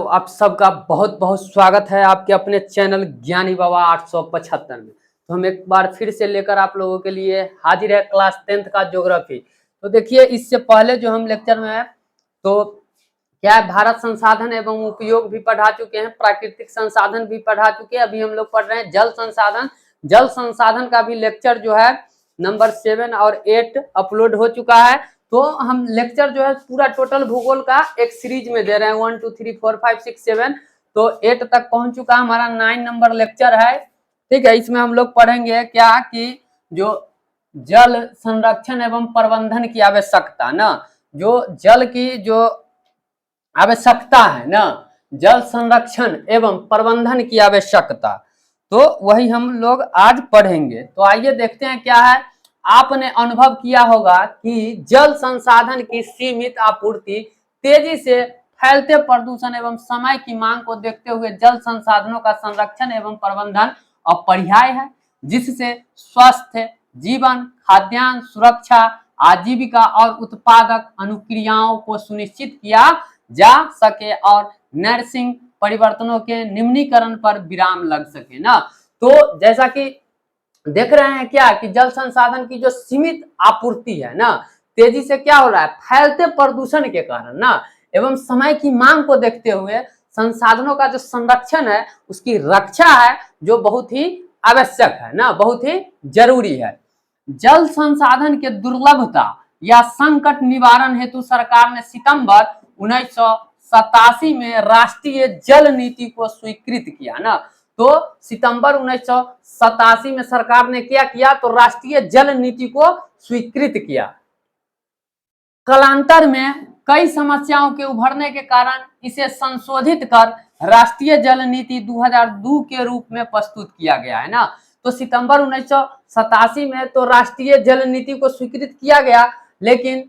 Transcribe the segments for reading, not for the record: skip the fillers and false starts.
आप सबका बहुत बहुत स्वागत है आपके अपने चैनल ज्ञानी बाबा 875 में। तो हम एक बार फिर से लेकर आप लोगों के लिए हाजिर है क्लास 10th का ज्योग्राफी। तो देखिए, इससे पहले जो हम लेक्चर में है तो क्या है, भारत संसाधन एवं उपयोग भी पढ़ा चुके हैं, प्राकृतिक संसाधन भी पढ़ा चुके हैं। अभी हम लोग पढ़ रहे हैं जल संसाधन। जल संसाधन का भी लेक्चर जो है नंबर 7 और 8 अपलोड हो चुका है। तो हम लेक्चर जो है पूरा टोटल भूगोल का एक सीरीज में दे रहे हैं 1 2 3 4 5 6 7। तो 8 तक पहुंच चुका, हमारा 9 नंबर लेक्चर है। ठीक है, इसमें हम लोग पढ़ेंगे क्या कि जो जल संरक्षण एवं प्रबंधन की आवश्यकता ना, जो जल की जो आवश्यकता है ना, जल संरक्षण एवं प्रबंधन की आवश्यकता, तो वही हम लोग आज पढ़ेंगे। तो आइए देखते हैं क्या है। आपने अनुभव किया होगा कि जल संसाधन की सीमित आपूर्ति, तेजी से फैलते प्रदूषण एवं समय की मांग को देखते हुए जल संसाधनों का संरक्षण एवं प्रबंधन अपरिहार्य है, जिससे स्वास्थ्य, जीवन, खाद्यान्न सुरक्षा, आजीविका और उत्पादक अनुक्रियाओं को सुनिश्चित किया जा सके और नैसर्गिक परिवर्तनों के निम्नीकरण पर विराम लग सके ना। तो जैसा कि देख रहे हैं क्या कि जल संसाधन की जो सीमित आपूर्ति है ना, तेजी से क्या हो रहा है, फैलते प्रदूषण के कारण ना एवं समय की मांग को देखते हुए संसाधनों का जो संरक्षण है, उसकी रक्षा है, जो बहुत ही आवश्यक है ना, बहुत ही जरूरी है। जल संसाधन के दुर्लभता या संकट निवारण हेतु सरकार ने सितंबर 1987 में राष्ट्रीय जल नीति को स्वीकृत किया ना। तो सितंबर 1987 में सरकार ने क्या किया, तो राष्ट्रीय जल नीति को स्वीकृत किया। कालांतर में कई समस्याओं के उभरने के कारण इसे संशोधित कर राष्ट्रीय जल नीति 2002 के रूप में प्रस्तुत किया गया है ना। तो सितंबर 1987 में तो राष्ट्रीय जल नीति को स्वीकृत किया गया, लेकिन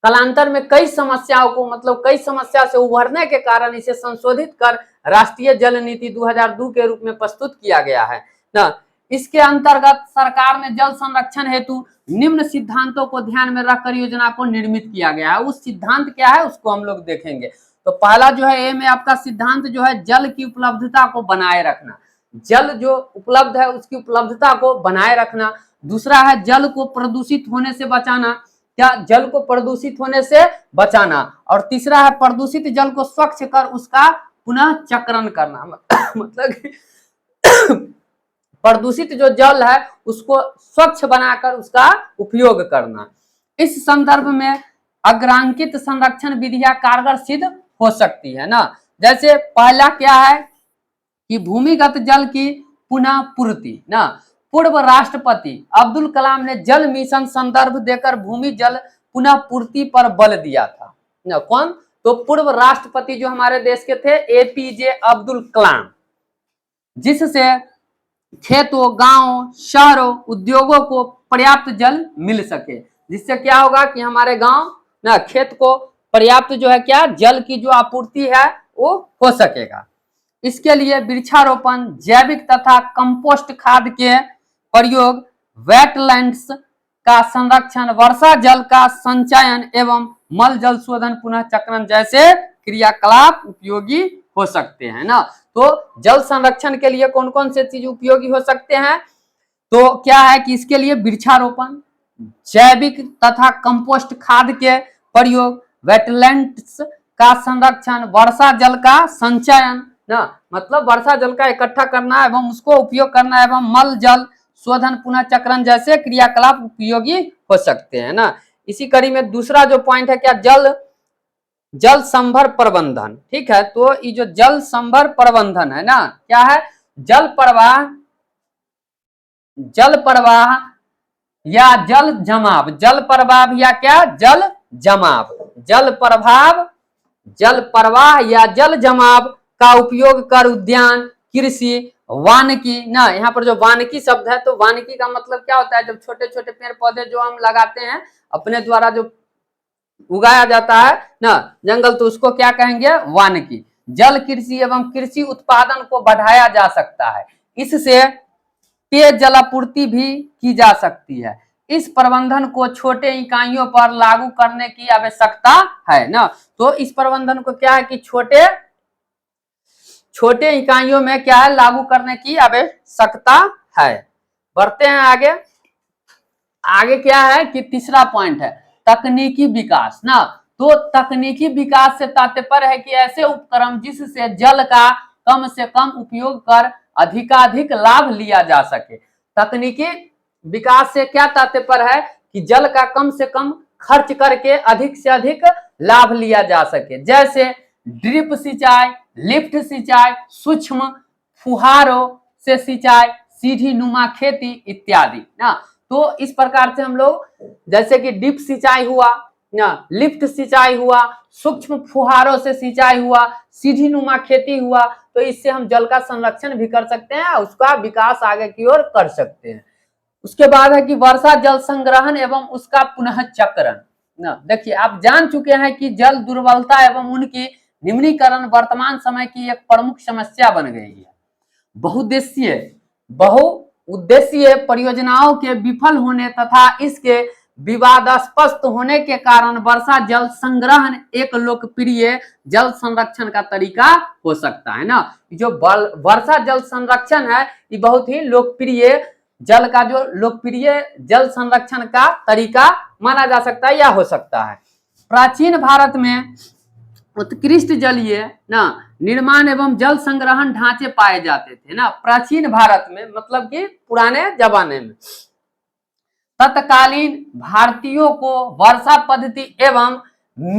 कालांतर में कई समस्याओं को, मतलब कई समस्या से उभरने के कारण इसे संशोधित कर राष्ट्रीय जल नीति 2002 के रूप में प्रस्तुत किया गया है ना। इसके अंतर्गत सरकार ने जल संरक्षण हेतु निम्न सिद्धांतों को ध्यान में रखकर योजना को निर्मित किया गया है। उस सिद्धांत क्या है उसको हम लोग देखेंगे। तो पहला जो है ए में आपका सिद्धांत जो है जल की उपलब्धता को बनाए रखना, जल जो उपलब्ध है उसकी उपलब्धता को बनाए रखना। दूसरा है जल को प्रदूषित होने से बचाना, क्या जल को प्रदूषित होने से बचाना। और तीसरा है प्रदूषित जल को स्वच्छ कर उसका पुनः चक्रण करना, मतलब प्रदूषित जो जल है उसको स्वच्छ बनाकर उसका उपयोग करना। इस संदर्भ में अग्रांकित संरक्षण विधियां कारगर सिद्ध हो सकती है ना। जैसे पहला क्या है कि भूमिगत जल की पुनः पूर्ति ना। पूर्व राष्ट्रपति अब्दुल कलाम ने जल मिशन संदर्भ देकर भूमि जल पुनः पूर्ति पर बल दिया था ना। कौन? तो पूर्व राष्ट्रपति जो हमारे देश के थे एपीजे अब्दुल कलाम, जिससे खेतों, गांवों, शहरों, उद्योगों को पर्याप्त जल मिल सके। जिससे क्या होगा कि हमारे गांव ना, खेत को पर्याप्त जो है क्या जल की जो आपूर्ति है वो हो सकेगा। इसके लिए वृक्षारोपण, जैविक तथा कंपोस्ट खाद के प्रयोग, वेटलैंड्स का संरक्षण, वर्षा जल का संचयन एवं मल जल शोधन पुनः चक्रण जैसे क्रियाकलाप उपयोगी हो सकते हैं ना। तो जल संरक्षण के लिए कौन कौन से चीज उपयोगी हो सकते हैं, तो क्या है कि इसके लिए वृक्षारोपण, जैविक तथा कंपोस्ट खाद के प्रयोग, वेटलैंड्स का संरक्षण, वर्षा जल का संचयन ना, मतलब वर्षा जल का इकट्ठा करना एवं उसको उपयोग करना, एवं मल जल शोधन पुनः चक्रण जैसे क्रियाकलाप उपयोगी हो सकते हैं ना। इसी कड़ी में दूसरा जो पॉइंट है क्या, जल संभर प्रबंधन। ठीक है, तो ये जो जल संभर प्रबंधन है ना, क्या है, जल प्रवाह या जल जमाव, जल प्रवाह या क्या जल जमाव, जल प्रवाह या जल जमाव का उपयोग कर उद्यान, कृषि, वानिकी ना। यहाँ पर जो वानिकी शब्द है, तो वानिकी का मतलब क्या होता है, जब छोटे छोटे पेड़ पौधे जो हम लगाते हैं अपने द्वारा जो उगाया जाता है ना जंगल, तो उसको क्या कहेंगे, वानिकी। जल कृषि एवं कृषि उत्पादन को बढ़ाया जा सकता है, इससे पेय जलापूर्ति भी की जा सकती है। इस प्रबंधन को छोटे इकाइयों पर लागू करने की आवश्यकता है ना। तो इस प्रबंधन को क्या है कि छोटे छोटे इकाइयों में क्या है, लागू करने की आवश्यकता है। बढ़ते हैं आगे। आगे क्या है कि तीसरा पॉइंट है तकनीकी विकास ना। तो तकनीकी विकास से तात्पर्य है कि ऐसे उपकरण जिससे जल का कम से कम उपयोग कर अधिकाधिक लाभ लिया जा सके। तकनीकी विकास से क्या तात्पर्य है कि जल का कम से कम खर्च करके अधिक से अधिक लाभ लिया जा सके, जैसे ड्रिप सिंचाई, लिफ्ट सिंचाई, सूक्ष्म फुहारों से सिंचाई, सीधी नुमा खेती इत्यादि ना। तो इस प्रकार से हम लोग जैसे कि ड्रिप सिंचाई हुआ ना, लिफ्ट सिंचाई हुआ, सूक्ष्म फुहारों से सिंचाई हुआ, सीधी नुमा खेती हुआ, तो इससे हम जल का संरक्षण भी कर सकते हैं, उसका विकास आगे की ओर कर सकते हैं। उसके बाद है कि वर्षा जल संग्रहण एवं उसका पुनः चक्रण ना। देखिए आप जान चुके हैं कि जल दुर्बलता एवं उनकी निम्नीकरण वर्तमान समय की एक प्रमुख समस्या बन गई है। बहुउद्देशीय परियोजनाओं के विफल होने तथा इसके विवादास्पद होने के कारण वर्षा जल संग्रहण एक लोकप्रिय जल संरक्षण का तरीका हो सकता है ना। जो वर्षा जल संरक्षण है ये बहुत ही लोकप्रिय जल संरक्षण का तरीका माना जा सकता है या हो सकता है। प्राचीन भारत में उत्कृष्ट जलीय ना निर्माण एवं जल संग्रहण ढांचे पाए जाते थे ना। प्राचीन भारत में मतलब कि पुराने जमाने में तत्कालीन भारतीयों को वर्षा पद्धति एवं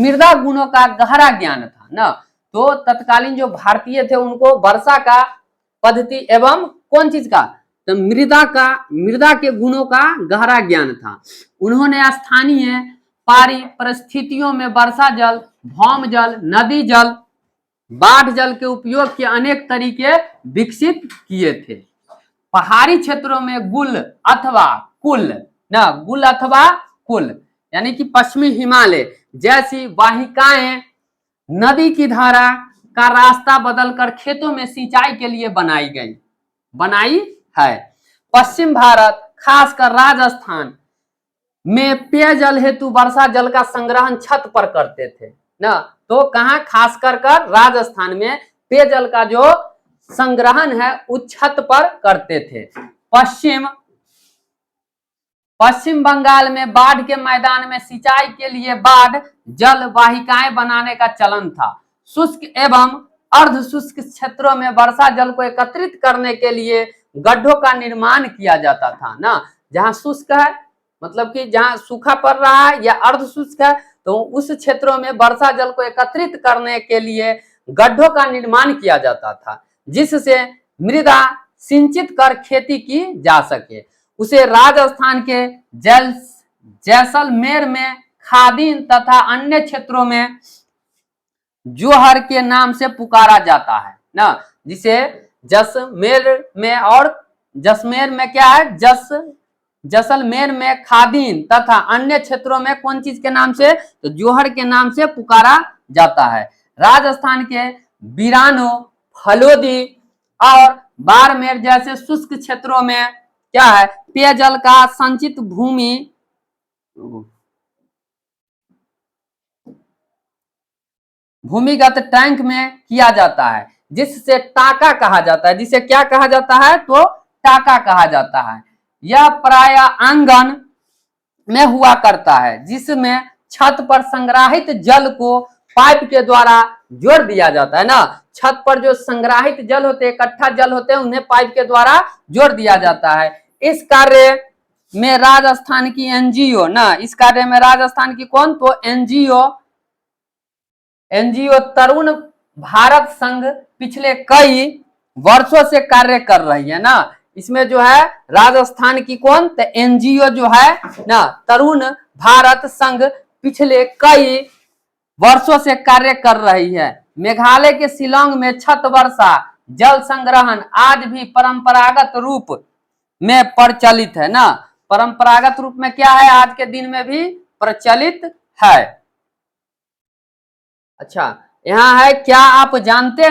मृदा गुणों का गहरा ज्ञान था ना। तो तत्कालीन जो भारतीय थे उनको वर्षा का पद्धति एवं कौन चीज का, तो मृदा के गुणों का गहरा ज्ञान था। उन्होंने स्थानीय परिस्थितियों में वर्षा जल, भौम जल, नदी जल, बाढ़ जल के उपयोग के अनेक तरीके विकसित किए थे। पहाड़ी क्षेत्रों में गुल अथवा कुल यानी कि पश्चिमी हिमालय जैसी वाहिकाएं नदी की धारा का रास्ता बदलकर खेतों में सिंचाई के लिए बनाई है। पश्चिम भारत खासकर राजस्थान में पेयजल हेतु वर्षा जल का संग्रहण छत पर करते थे ना। तो कहां, खासकर राजस्थान में पेयजल का जो संग्रहण है उस छत पर करते थे। पश्चिम बंगाल में बाढ़ के मैदान में सिंचाई के लिए बाढ़ जल वाहिकाएं बनाने का चलन था। शुष्क एवं अर्ध शुष्क क्षेत्रों में वर्षा जल को एकत्रित करने के लिए गड्ढों का निर्माण किया जाता था ना। जहां शुष्क है मतलब कि जहां सूखा पड़ रहा है या अर्ध शुष्क है, तो उस क्षेत्रों में वर्षा जल को एकत्रित करने के लिए गड्ढों का निर्माण किया जाता था, जिससे मृदा सिंचित कर खेती की जा सके। उसे राजस्थान के जैसलमेर में खादीन तथा अन्य क्षेत्रों में जोहर के नाम से पुकारा जाता है ना। जिसे जैसलमेर में खादीन तथा अन्य क्षेत्रों में कौन चीज के नाम से, तो जोहर के नाम से पुकारा जाता है। राजस्थान के बीरानो, फलोदी और बाड़मेर जैसे शुष्क क्षेत्रों में क्या है, पेयजल का संचित भूमिगत टैंक में किया जाता है, जिससे टाका कहा जाता है। जिसे क्या कहा जाता है, तो टाका कहा जाता है। यह प्राय आंगन में हुआ करता है, जिसमें छत पर संग्रहित जल को पाइप के द्वारा जोड़ दिया जाता है ना। छत पर जो संग्रहित जल होते हैं, इकट्ठा जल होते हैं, उन्हें पाइप के द्वारा जोड़ दिया जाता है। इस कार्य में राजस्थान की एनजीओ ना, इस कार्य में राजस्थान की कौन, तो एनजीओ तरुण भारत संघ पिछले कई वर्षों से कार्य कर रही है ना। इसमें जो है राजस्थान की कौन, तो एनजीओ जो है ना तरुण भारत संघ पिछले कई वर्षों से कार्य कर रही है। मेघालय के शिलांग में छत वर्षा जल संग्रहण आज भी परंपरागत रूप में प्रचलित है ना। परंपरागत रूप में क्या है, आज के दिन में भी प्रचलित है। अच्छा, यहाँ है क्या आप जानते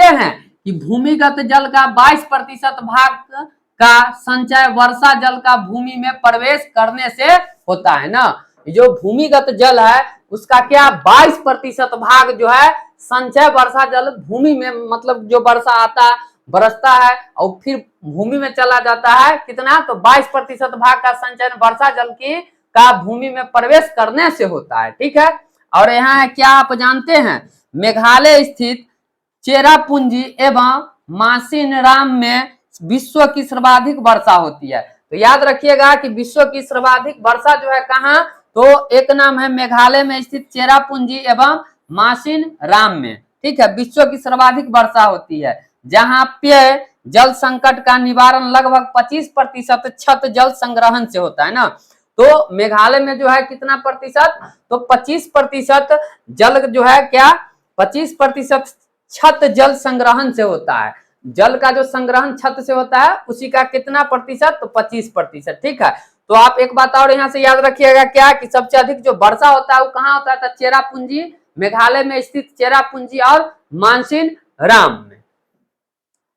हैं कि भूमिगत जल का 22% भाग का संचय वर्षा जल का भूमि में प्रवेश करने से होता है ना। जो भूमिगत जल है उसका क्या 22% भाग जो है संचय वर्षा जल भूमि में, मतलब जो वर्षा आता बरसता है और फिर भूमि में चला जाता है, कितना, तो 22% भाग का संचयन वर्षा जल की का भूमि में प्रवेश करने से होता है। ठीक है, और यहाँ है क्या आप जानते हैं, मेघालय स्थित चेरापूंजी एवं मासिनराम में विश्व की सर्वाधिक वर्षा होती है। तो याद रखिएगा कि विश्व की सर्वाधिक वर्षा जो है कहाँ, तो एक नाम है मेघालय में स्थित चेरापूंजी एवं मासिनराम में। ठीक है, विश्व की सर्वाधिक वर्षा होती है, जहां पेय जल संकट का निवारण लगभग 25% छत जल संग्रहण से होता है ना। तो मेघालय में जो है कितना प्रतिशत, तो 25% जल जो है क्या, 25% छत जल संग्रहण से होता है। जल का जो संग्रहण छत से होता है उसी का कितना प्रतिशत, तो 25%। ठीक है, तो आप एक बात और यहाँ से याद रखिएगा क्या, कि सबसे अधिक जो वर्षा होता है वो कहाँ होता है, तो चेरापूंजी, मेघालय में स्थित चेरापूंजी और मानसिनराम में।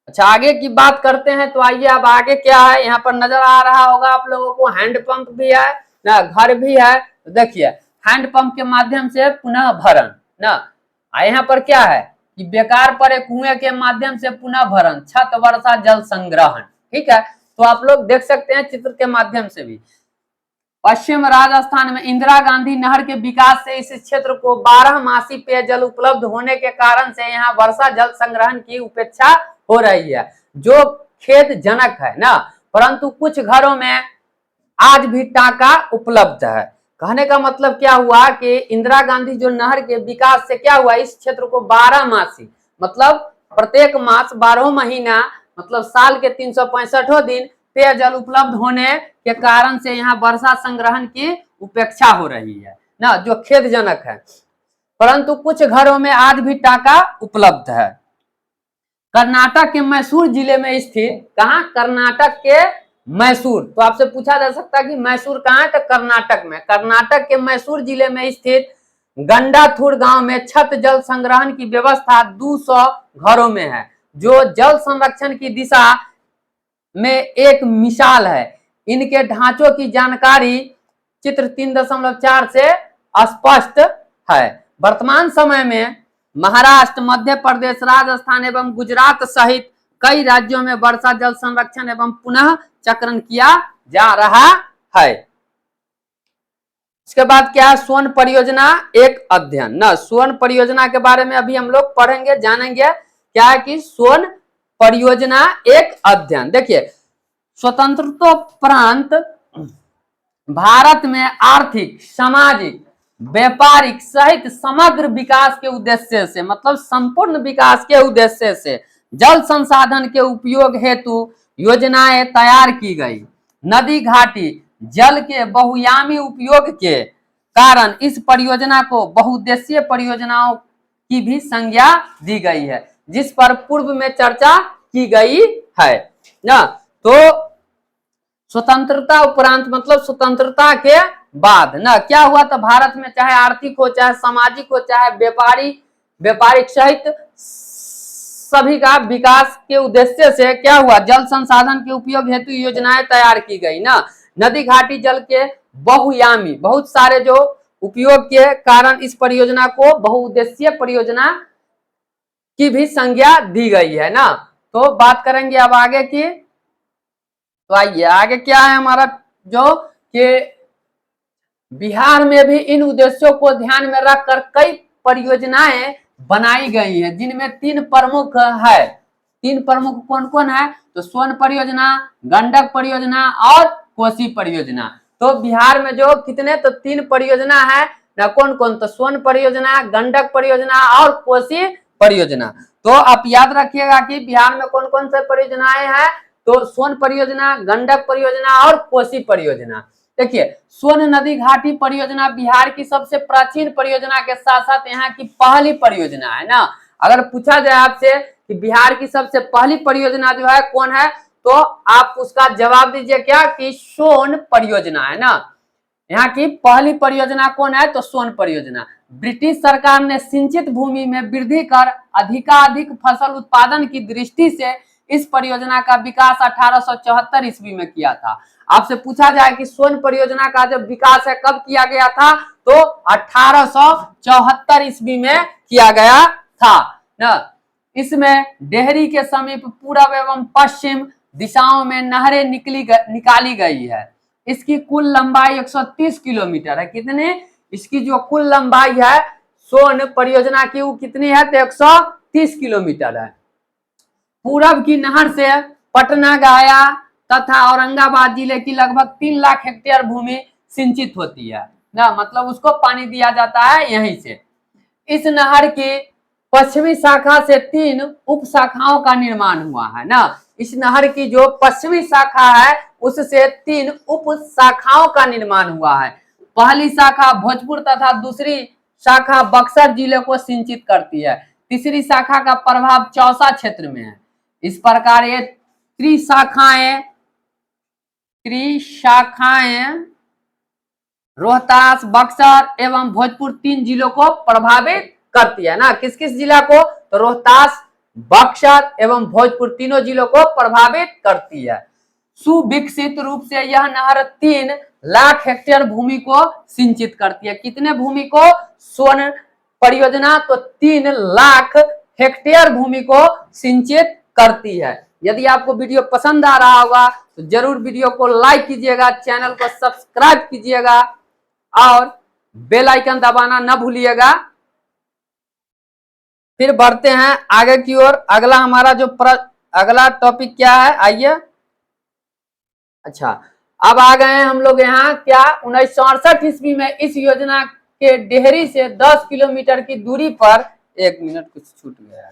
अच्छा, आगे की बात करते हैं। तो आइए अब आगे क्या है, यहाँ पर नजर आ रहा होगा आप लोगों को, हैंडपंप भी है ना, घर भी है। तो देखिए, हैंडपंप के माध्यम से पुनः भरण ना, यहाँ पर क्या है कि बेकार पड़े कुएं के माध्यम से पुनः भरण, छत वर्षा जल संग्रहण। ठीक है, तो आप लोग देख सकते हैं चित्र के माध्यम से भी। पश्चिम राजस्थान में इंदिरा गांधी नहर के विकास से इस क्षेत्र को 12 मासी पेयजल उपलब्ध होने के कारण से यहाँ वर्षा जल संग्रहण की उपेक्षा हो रही है, जो खेदजनक है ना। परंतु कुछ घरों में आज भी टाका उपलब्ध है। कहने का मतलब क्या हुआ कि इंदिरा गांधी जो नहर के विकास से क्या हुआ, इस क्षेत्र को 12 मासी, मतलब प्रत्येक मास 12 महीना, मतलब साल के 365 दिन पेयजल उपलब्ध होने के कारण से यहाँ वर्षा संग्रहण की उपेक्षा हो रही है ना, जो खेदजनक है। परंतु कुछ घरों में आज भी टाका उपलब्ध है। कर्नाटक के मैसूर जिले में स्थित, कहाँ, कर्नाटक के मैसूर। तो आपसे पूछा जा सकता है कि मैसूर कहाँ है, तो कर्नाटक में। कर्नाटक के मैसूर जिले में स्थित गंडाथुर गांव में छत जल संग्रहण की व्यवस्था 200 घरों में है, जो जल संरक्षण की दिशा में एक मिसाल है। इनके ढांचों की जानकारी चित्र 3.4 से स्पष्ट है। वर्तमान समय में महाराष्ट्र, मध्य प्रदेश, राजस्थान एवं गुजरात सहित कई राज्यों में वर्षा जल संरक्षण एवं पुनः चक्रण किया जा रहा है। इसके बाद क्या है, स्वर्ण परियोजना एक अध्ययन ना। स्वर्ण परियोजना के बारे में अभी हम लोग पढ़ेंगे, जानेंगे क्या है कि स्वर्ण परियोजना एक अध्ययन। देखिए, स्वतंत्रतोपरांत भारत में आर्थिक, सामाजिक, व्यापारिक सहित समग्र विकास के उद्देश्य से, मतलब संपूर्ण विकास के उद्देश्य से जल संसाधन के उपयोग हेतु योजनाएं तैयार की गई। नदी घाटी जल के बहुआयामी उपयोग के कारण इस परियोजना को बहुउद्देशीय परियोजनाओं की भी संज्ञा दी गई है, जिस पर पूर्व में चर्चा की गई है ना। तो स्वतंत्रता उपरांत मतलब स्वतंत्रता के बाद ना क्या हुआ, तो भारत में चाहे आर्थिक हो, चाहे सामाजिक हो, चाहे व्यापारिक सहित सभी का विकास के उद्देश्य से क्या हुआ, जल संसाधन के उपयोग हेतु योजनाएं तैयार की गई ना। नदी घाटी जल के बहुआयामी, बहुत सारे जो उपयोग के कारण इस परियोजना को बहुउद्देशीय परियोजना की भी संज्ञा दी गई है ना। तो बात करेंगे अब आगे की। तो आइए आगे क्या है हमारा, जो कि बिहार में भी इन उद्देश्यों को ध्यान में रखकर कई परियोजनाएं बनाई गई हैं, जिनमें 3 प्रमुख है। 3 प्रमुख कौन कौन है, तो स्वर्ण परियोजना, गंडक परियोजना और कोसी परियोजना। तो बिहार में जो कितने, तो 3 परियोजना है ना, कौन कौन, तो स्वर्ण परियोजना, गंडक परियोजना और कोसी परियोजना। तो आप याद रखिएगा कि बिहार में कौन कौन से परियोजनाएं हैं, तो स्वर्ण परियोजना, गंडक परियोजना और कोसी परियोजना। देखिए, स्वर्ण नदी घाटी परियोजना बिहार की सबसे प्राचीन परियोजना के साथ साथ यहाँ की पहली परियोजना है ना। अगर पूछा जाए आपसे कि बिहार की सबसे पहली परियोजना जो है कौन है, तो आप उसका जवाब दीजिए क्या, कि सोन परियोजना है ना। यहाँ की पहली परियोजना कौन है, तो सोन परियोजना। ब्रिटिश सरकार ने सिंचित भूमि में वृद्धि कर अधिकाधिक फसल उत्पादन की दृष्टि से इस परियोजना का विकास 1874 ईस्वी में किया था। आपसे पूछा जाए कि स्वर्ण परियोजना का जब विकास है कब किया गया था, तो 1874 ईस्वी में किया गया था न। इसमें डेहरी के समीप पूर्व एवं पश्चिम दिशाओं में नहरें निकाली गई है। इसकी कुल लंबाई 130 किलोमीटर है। कितने? इसकी जो कुल लंबाई है सोन परियोजना की वो कितनी है? तो 130 किलोमीटर है। पूरब की नहर से पटना, गया तथा औरंगाबाद जिले की लगभग 3 लाख हेक्टेयर भूमि सिंचित होती है ना, मतलब उसको पानी दिया जाता है यहीं से। इस नहर की पश्चिमी शाखा से 3 उप शाखाओं का निर्माण हुआ है ना। इस नहर की जो पश्चिमी शाखा है उससे 3 उप शाखाओं का निर्माण हुआ है। पहली शाखा भोजपुर तथा दूसरी शाखा बक्सर जिले को सिंचित करती है। तीसरी शाखा का प्रभाव चौसा क्षेत्र में है। इस प्रकार ये त्रिशाखाएं रोहतास, बक्सर एवं भोजपुर 3 जिलों को प्रभावित करती है ना। किस किस जिला को? तो रोहतास, बक्सर एवं भोजपुर तीनों जिलों को प्रभावित करती है। सुविकसित रूप से यह नहर 3 लाख हेक्टेयर भूमि को सिंचित करती है। कितने भूमि को? सोन परियोजना तो 3 लाख हेक्टेयर भूमि को सिंचित करती है। यदि आपको वीडियो पसंद आ रहा होगा तो जरूर वीडियो को लाइक कीजिएगा, चैनल को सब्सक्राइब कीजिएगा और बेल आइकन दबाना न भूलिएगा। फिर बढ़ते हैं आगे की ओर। अगला हमारा जो अगला टॉपिक क्या है, आइए। अच्छा, अब आ गए हैं हम लोग यहाँ क्या 1968 ईस्वी में इस योजना के डेहरी से 10 किलोमीटर की दूरी पर, एक मिनट कुछ छूट गया है,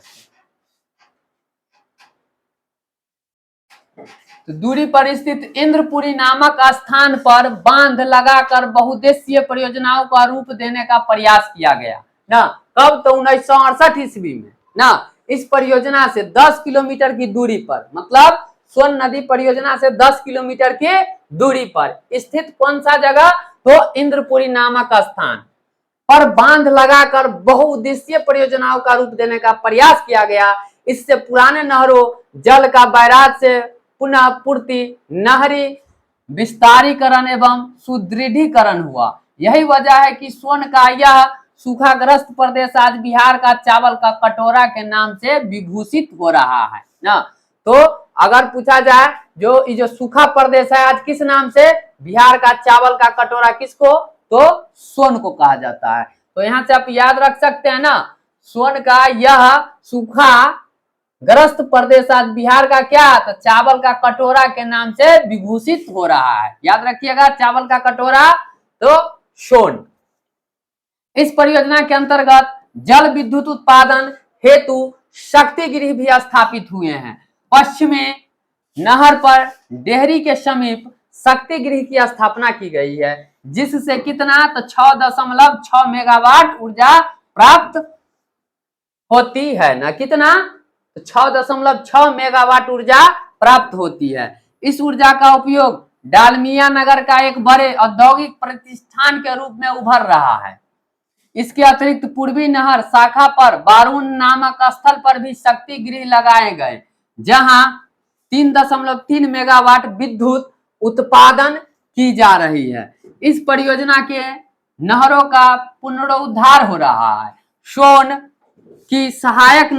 तो दूरी पर स्थित इंद्रपुरी नामक स्थान पर बांध लगाकर बहुउद्देशीय परियोजनाओं का रूप देने का प्रयास किया गया ना। कब? तो 1968 ईस्वी में ना। इस परियोजना से 10 किलोमीटर की दूरी पर, मतलब सोन नदी परियोजना से 10 किलोमीटर की दूरी पर स्थित कौन सा जगह? तो इंद्रपुरी नामक स्थान पर बांध लगाकर बहुउद्देशीय परियोजनाओं का रूप देने का प्रयास किया गया। इससे पुराने नहरों जल का बैराज से पुनः पूर्ति, नहरी विस्तारीकरण एवं सुदृढ़ीकरण हुआ। यही वजह है कि सोन का यह सूखाग्रस्त प्रदेश आज बिहार का चावल का कटोरा के नाम से विभूषित हो रहा है ना। तो अगर पूछा जाए जो सूखा प्रदेश है आज किस नाम से? बिहार का चावल का कटोरा किसको? तो सोन को कहा जाता है। तो यहाँ से आप याद रख सकते हैं ना, सोन का यह सूखा ग्रस्त प्रदेश आज बिहार का क्या? तो चावल का कटोरा के नाम से विभूषित हो रहा है। याद रखिएगा, चावल का कटोरा तो सोन। इस परियोजना के अंतर्गत जल विद्युत उत्पादन हेतु शक्ति गृह भी स्थापित हुए हैं। पश्चिमी नहर पर डेहरी के समीप शक्ति गृह की स्थापना की गई है, जिससे कितना? तो 6.6 मेगावाट ऊर्जा प्राप्त होती है ना। कितना? 6.6 मेगावाट ऊर्जा प्राप्त होती है। इस ऊर्जा का उपयोग डालमिया नगर का एक बड़े औद्योगिक प्रतिष्ठान के रूप में उभर रहा है। इसके अतिरिक्त पूर्वी नहर शाखा पर बारून नामक स्थल पर भी शक्ति गृह लगाए गए, जहां 3.3 मेगावाट विद्युत उत्पादन की जा रही है। इस परियोजना के नहरों का पुनरुद्धार हो रहा है। सोन की सहायक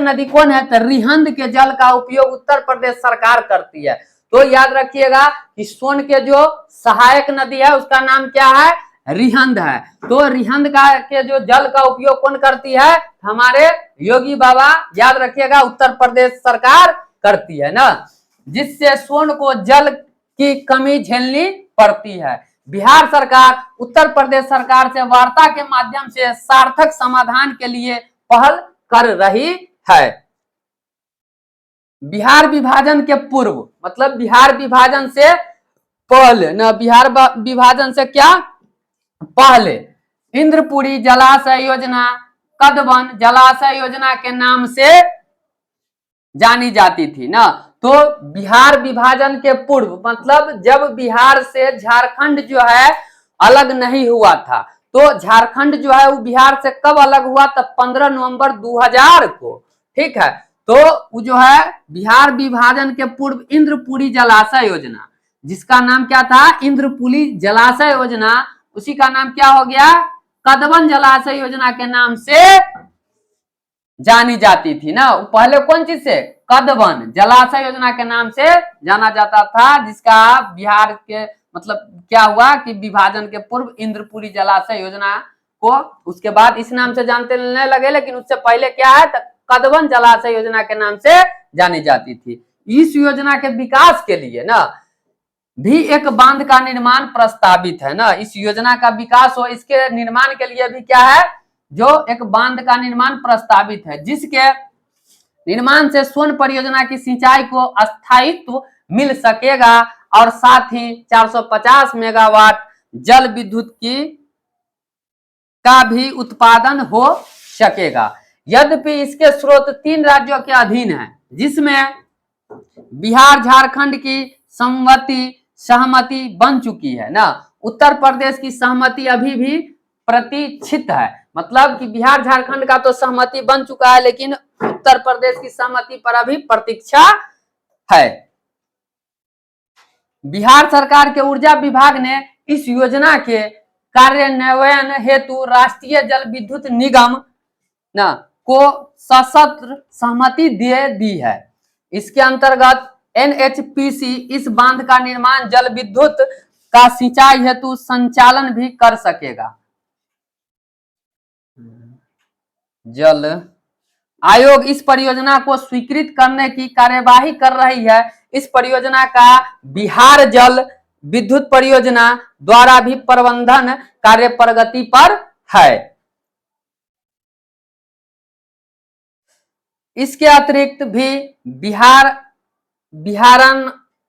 नदी कौन है? तो रिहंद के जल का उपयोग उत्तर प्रदेश सरकार करती है। तो याद रखिएगा कि सोन के जो सहायक नदी है उसका नाम क्या है? रिहंद है। तो रिहंद के जो जल का उपयोग कौन करती है? हमारे योगी बाबा, याद रखिएगा, उत्तर प्रदेश सरकार करती है ना, जिससे सोन को जल की कमी झेलनी पड़ती है। बिहार सरकार उत्तर प्रदेश सरकार से वार्ता के माध्यम से सार्थक समाधान के लिए पहल कर रही है। बिहार विभाजन के पूर्व, मतलब बिहार विभाजन से पहले ना, बिहार विभाजन से क्या पहले इंद्रपुरी जलाशय योजना कदवन जलाशय योजना के नाम से जानी जाती थी ना। तो बिहार विभाजन के पूर्व, मतलब जब बिहार से झारखंड जो है अलग नहीं हुआ था, तो झारखंड जो है वो बिहार से कब अलग हुआ? तब 15 नवंबर 2000 को। ठीक है, तो वो जो है बिहार विभाजन के पूर्व इंद्रपुरी जलाशय योजना, जिसका नाम क्या था? इंद्रपुरी जलाशय योजना, उसी का नाम क्या हो गया? कदवन जलाशय योजना के नाम से जानी जाती थी ना। पहले कौन चीज से? कदवन जलाशय योजना के नाम से जाना जाता था, जिसका बिहार के मतलब क्या हुआ कि विभाजन के पूर्व इंद्रपुरी जलाशय योजना को उसके बाद इस नाम से जानते लगे, लेकिन उससे पहले क्या है, कदवन जलाशय योजना के नाम से जानी जाती थी। इस योजना के विकास के लिए ना भी एक बांध का निर्माण प्रस्तावित है ना। इस योजना का विकास हो, इसके निर्माण के लिए भी क्या है, जो एक बांध का निर्माण प्रस्तावित है, जिसके निर्माण से सोन परियोजना की सिंचाई को स्थायित्व मिल सकेगा और साथ ही 450 मेगावाट जल विद्युत की का भी उत्पादन हो सकेगा। यद्यपि इसके स्रोत 3 राज्यों के अधीन है, जिसमें बिहार झारखंड की सहमति बन चुकी है ना। उत्तर प्रदेश की सहमति अभी भी प्रतीक्षित है, मतलब कि बिहार झारखंड का तो सहमति बन चुका है, लेकिन उत्तर प्रदेश की सहमति पर अभी प्रतीक्षा है। बिहार सरकार के ऊर्जा विभाग ने इस योजना के कार्यान्वयन हेतु राष्ट्रीय जल विद्युत निगम ना को सशस्त्र सहमति दे दी है। इसके अंतर्गत NHPC इस बांध का निर्माण जल विद्युत का सिंचाई हेतु संचालन भी कर सकेगा। जल आयोग इस परियोजना को स्वीकृत करने की कार्यवाही कर रही है। इस परियोजना का बिहार जल विद्युत परियोजना द्वारा भी प्रबंधन कार्य प्रगति पर है। इसके अतिरिक्त भी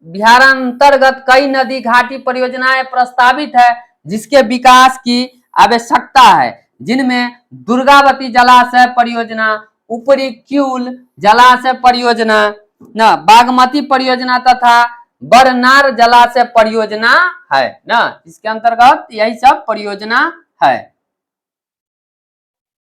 बिहारांतर्गत कई नदी घाटी परियोजनाएं प्रस्तावित है, जिसके विकास की आवश्यकता है, जिनमें दुर्गावती जलाशय परियोजना, ऊपरी क्यूल जलाशय परियोजना ना, बागमती परियोजना तथा बरनार जलाशय परियोजना है ना। इसके अंतर्गत यही सब परियोजना है।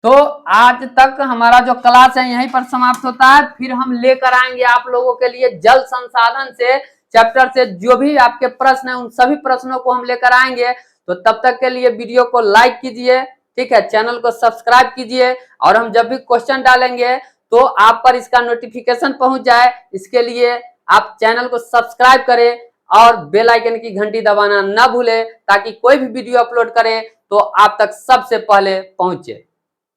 तो आज तक हमारा जो क्लास है यहीं पर समाप्त होता है। फिर हम लेकर आएंगे आप लोगों के लिए जल संसाधन से चैप्टर से जो भी आपके प्रश्न है, उन सभी प्रश्नों को हम लेकर आएंगे। तो तब तक के लिए वीडियो को लाइक कीजिए, ठीक है, चैनल को सब्सक्राइब कीजिए, और हम जब भी क्वेश्चन डालेंगे तो आप पर इसका नोटिफिकेशन पहुंच जाए, इसके लिए आप चैनल को सब्सक्राइब करें और बेल आइकन की घंटी दबाना न भूलें, ताकि कोई भी वीडियो अपलोड करें तो आप तक सबसे पहले पहुंचे।